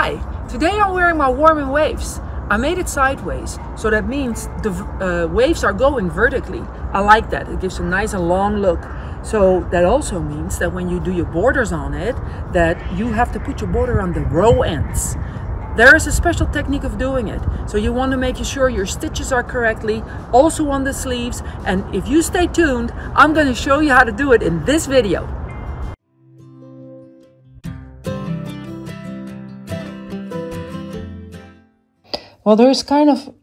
Hi, today I'm wearing my warming waves. I made it sideways, so that means the waves are going vertically. I like that, it gives a nice and long look. So that also means that when you do your borders on it, that you have to put your border on the row ends. There is a special technique of doing it. So you want to make sure your stitches are correctly, also on the sleeves. And if you stay tuned, I'm going to show you how to do it in this video. Well, there's kind of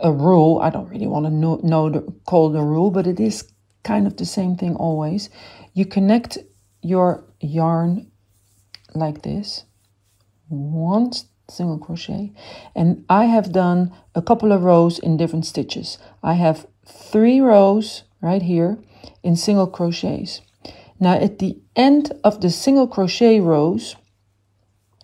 a rule. I don't really want to call the rule, but it is kind of the same thing always. You connect your yarn like this, one single crochet, and I have done a couple of rows in different stitches. I have 3 rows right here in single crochets. Now at the end of the single crochet rows,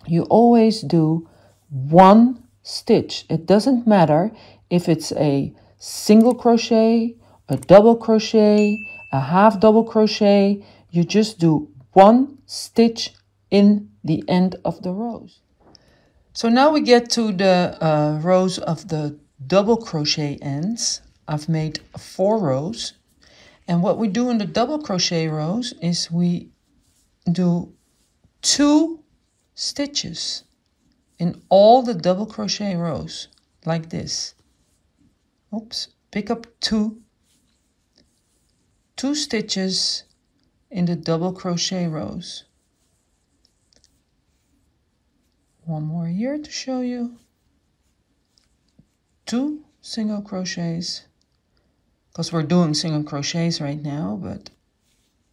you always do 1 stitch. It doesn't matter if it's a single crochet, a double crochet, a half double crochet. You just do 1 stitch in the end of the rows. So now we get to the rows of the double crochet ends. I've made 4 rows, and what we do in the double crochet rows is we do 2 stitches in all the double crochet rows, like this. Oops, pick up 2 stitches in the double crochet rows. One more here to show you. 2 single crochets, because we're doing single crochets right now, but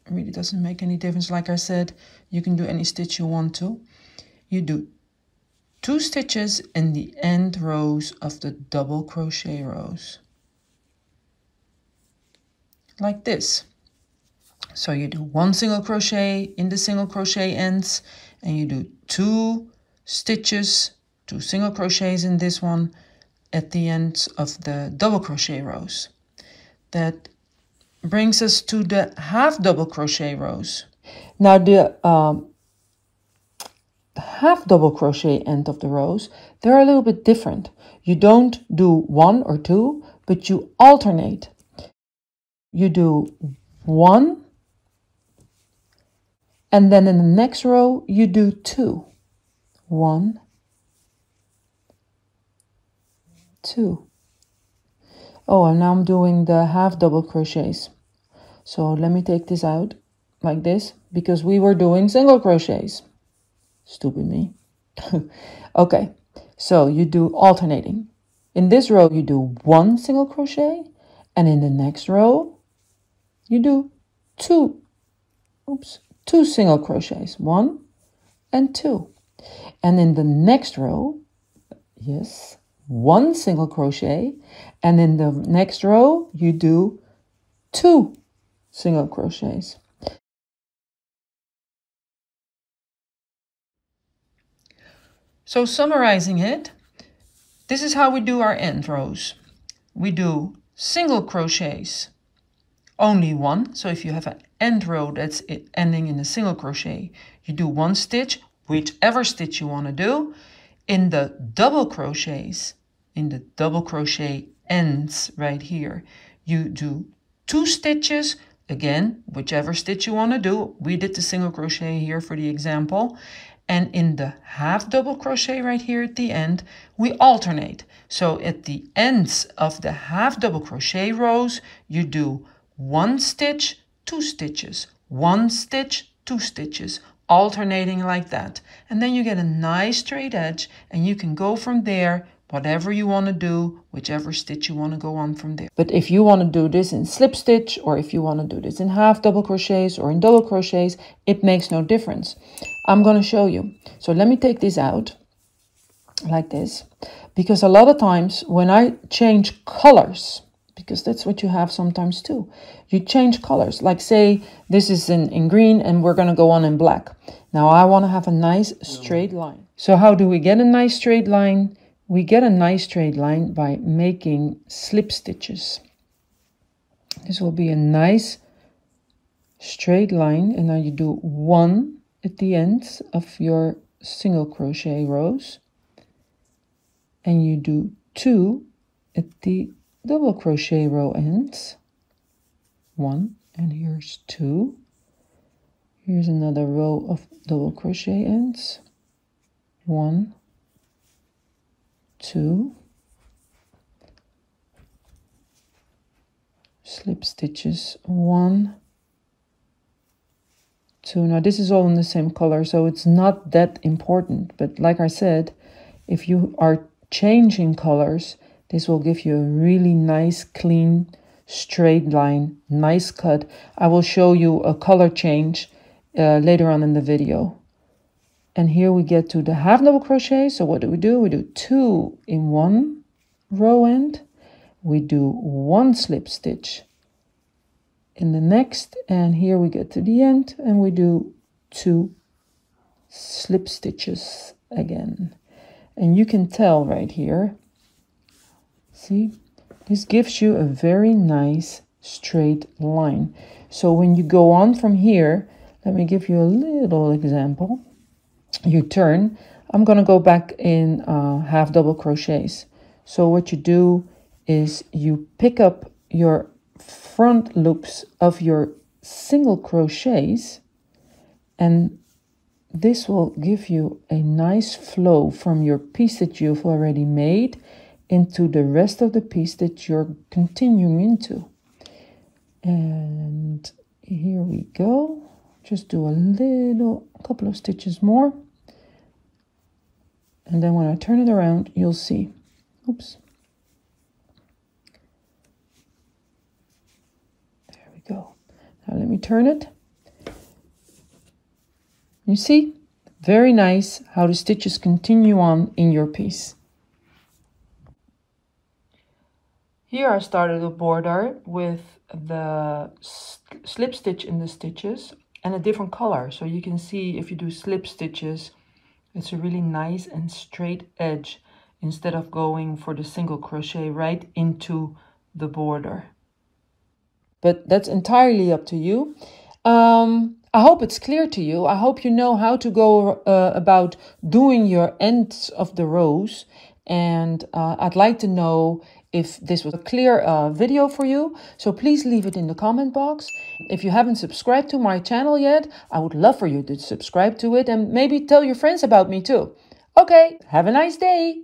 it really doesn't make any difference. Like I said, you can do any stitch you want to. You do 2 stitches in the end rows of the double crochet rows, like this. So you do 1 single crochet in the single crochet ends, and you do 2 stitches, 2 single crochets in this one at the ends of the double crochet rows. That brings us to the half double crochet rows. Now the half double crochet end of the rows, they're a little bit different. You don't do 1 or 2, but you alternate. You do 1, and then in the next row you do 2. 1, 2. Oh, and now I'm doing the half double crochets. So let me take this out like this, because we were doing single crochets. Stupid me. Okay, so you do alternating. In this row you do 1 single crochet, and in the next row you do 2 single crochets, 1 and 2. And in the next row, yes, 1 single crochet, and in the next row you do 2 single crochets. So summarizing it, this is how we do our end rows. We do single crochets, only 1. So if you have an end row that's ending in a single crochet, you do 1 stitch, whichever stitch you want to do. In the double crochets, in the double crochet ends right here, you do 2 stitches, again, whichever stitch you want to do. We did the single crochet here for the example. And in the half double crochet right here at the end, we alternate. So at the ends of the half double crochet rows, you do 1 stitch, 2 stitches, 1 stitch, 2 stitches, alternating like that. And then you get a nice straight edge, and you can go from there, whatever you want to do, whichever stitch you want to go on from there. But if you want to do this in slip stitch, or if you want to do this in half double crochets or in double crochets, it makes no difference. I'm going to show you. So let me take this out like this, because a lot of times when I change colors, because that's what you have sometimes too, you change colors. Like say this is in green and we're going to go on in black. Now I want to have a nice straight line. So how do we get a nice straight line? We get a nice straight line by making slip stitches. This will be a nice straight line, and now you do 1 at the ends of your single crochet rows, and you do 2 at the double crochet row ends. 1, and here's 2. Here's another row of double crochet ends. 1, 2, slip stitches, 1, 2. Now this is all in the same color, so it's not that important, but like I said, if you are changing colors, this will give you a really nice, clean, straight line, nice cut. I will show you a color change later on in the video. And here we get to the half double crochet. So what do? We do 2 in one row end. We do 1 slip stitch in the next, and here we get to the end and we do 2 slip stitches again. And you can tell right here, see, this gives you a very nice straight line. So when you go on from here, let me give you a little example. You turn, I'm going to go back in half double crochets. So what you do is you pick up your front loops of your single crochets, and this will give you a nice flow from your piece that you've already made into the rest of the piece that you're continuing into. And here we go. Just do a couple of stitches more. And then when I turn it around, you'll see. Oops. There we go. Now let me turn it. You see? Very nice how the stitches continue on in your piece. Here I started a border with the slip stitch in the stitches and a different color. So you can see if you do slip stitches, it's a really nice and straight edge instead of going for the single crochet right into the border. But that's entirely up to you. I hope it's clear to you. I hope you know how to go about doing your ends of the rows. And I'd like to know if this was a clear video for you. So please leave it in the comment box. If you haven't subscribed to my channel yet, I would love for you to subscribe to it and maybe tell your friends about me too. Okay, have a nice day.